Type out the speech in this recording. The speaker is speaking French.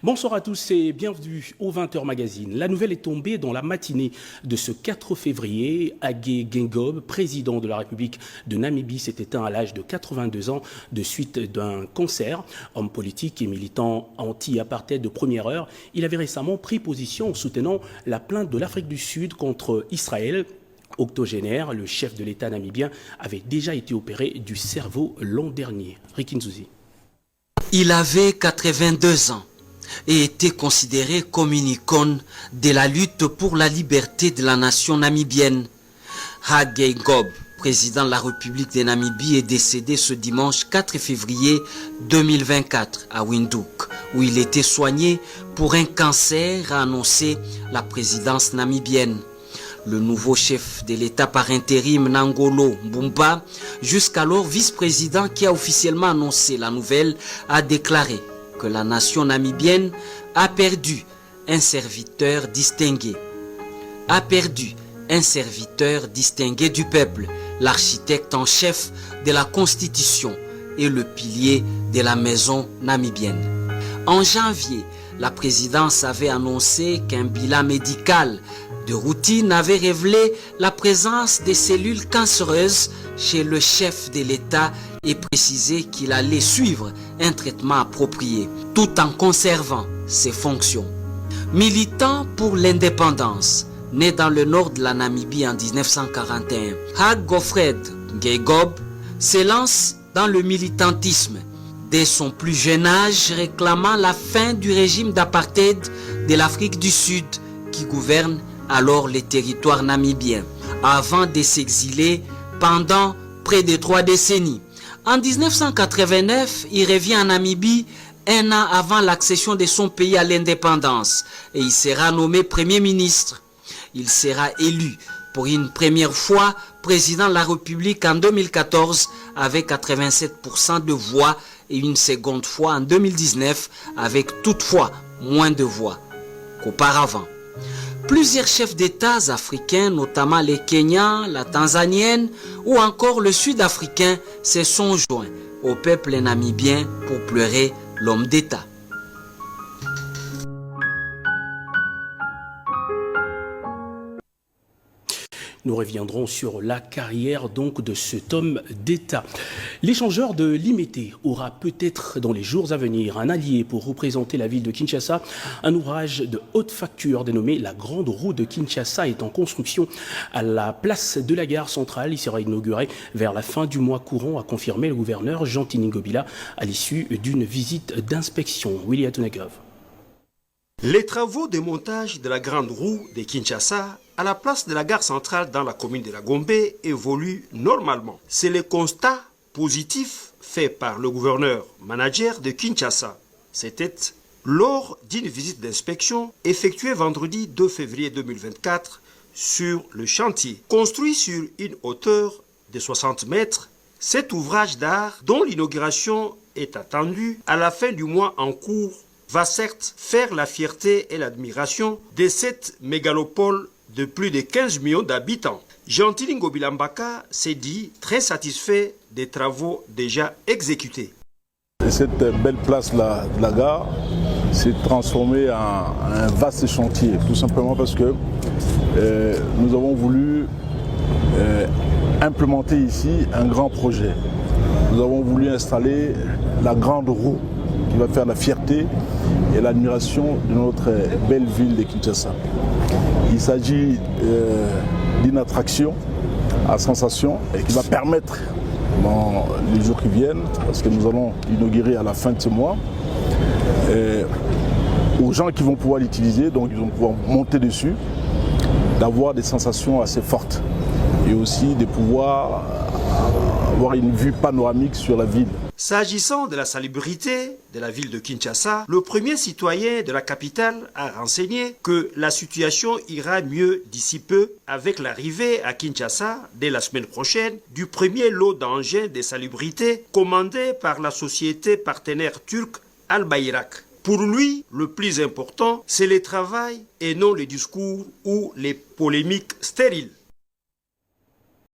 Bonsoir à tous et bienvenue au 20h Magazine. La nouvelle est tombée dans la matinée de ce 4 février. Hage Geingob, président de la République de Namibie, s'est éteint à l'âge de 82 ans de suite d'un cancer. Homme politique et militant anti-apartheid de première heure, il avait récemment pris position en soutenant la plainte de l'Afrique du Sud contre Israël. Octogénaire, le chef de l'État namibien avait déjà été opéré du cerveau l'an dernier. Ricky Nzuzi. Il avait 82 ans et était considéré comme une icône de la lutte pour la liberté de la nation namibienne. Hage Geingob, président de la République de Namibie, est décédé ce dimanche 4 février 2024 à Windhoek, où il était soigné pour un cancer, a annoncé la présidence namibienne. Le nouveau chef de l'État par intérim, Nangolo Mbumba, jusqu'alors vice-président qui a officiellement annoncé la nouvelle, a déclaré que la nation namibienne a perdu un serviteur distingué. A perdu un serviteur distingué du peuple, l'architecte en chef de la Constitution et le pilier de la maison namibienne. En janvier, la présidence avait annoncé qu'un bilan médical de routine avait révélé la présence des cellules cancéreuses chez le chef de l'État et précisé qu'il allait suivre un traitement approprié, tout en conservant ses fonctions. Militant pour l'indépendance, né dans le nord de la Namibie en 1941, Hage Geingob se lance dans le militantisme dès son plus jeune âge, réclamant la fin du régime d'apartheid de l'Afrique du Sud qui gouverne alors les territoires namibiens, avant de s'exiler pendant près de 3 décennies. En 1989, il revient en Namibie un an avant l'accession de son pays à l'indépendance et il sera nommé Premier ministre. Il sera élu pour une première fois président de la République en 2014 avec 87% de voix et une seconde fois en 2019 avec toutefois moins de voix qu'auparavant. Plusieurs chefs d'État africains, notamment les Kenyans, la Tanzanienne ou encore le Sud-Africain, se sont joints au peuple namibien pour pleurer l'homme d'État. Nous reviendrons sur la carrière donc de cet homme d'État. L'échangeur de Limete aura peut-être dans les jours à venir un allié pour représenter la ville de Kinshasa. Un ouvrage de haute facture dénommé La Grande Roue de Kinshasa est en construction à la place de la gare centrale. Il sera inauguré vers la fin du mois courant, a confirmé le gouverneur Jean Tiningobila à l'issue d'une visite d'inspection. Willy Atunakov. Les travaux de montage de la Grande Roue de Kinshasa à la place de la gare centrale dans la commune de la Gombe évoluent normalement. C'est le constat positif fait par le gouverneur manager de Kinshasa. C'était lors d'une visite d'inspection effectuée vendredi 2 février 2024 sur le chantier. Construit sur une hauteur de 60 mètres, cet ouvrage d'art, dont l'inauguration est attendue à la fin du mois en cours, va certes faire la fierté et l'admiration de cette mégalopole de plus de 15 millions d'habitants. Jean Tiningobila Mbaka s'est dit très satisfait des travaux déjà exécutés. Cette belle place-là de la gare s'est transformée en un vaste chantier, tout simplement parce que nous avons voulu implémenter ici un grand projet. Nous avons voulu installer la Grande Roue qui va faire la fierté et l'admiration de notre belle ville de Kinshasa. Il s'agit d'une attraction à sensation et qui va permettre dans les jours qui viennent, parce que nous allons l'inaugurer à la fin de ce mois, aux gens qui vont pouvoir l'utiliser, donc ils vont pouvoir monter dessus, d'avoir des sensations assez fortes et aussi de pouvoir avoir une vue panoramique sur la ville. S'agissant de la salubrité de la ville de Kinshasa, le premier citoyen de la capitale a renseigné que la situation ira mieux d'ici peu avec l'arrivée à Kinshasa, dès la semaine prochaine, du premier lot d'engins de salubrité commandé par la société partenaire turque Al Bayrak. Pour lui, le plus important, c'est le travail et non les discours ou les polémiques stériles.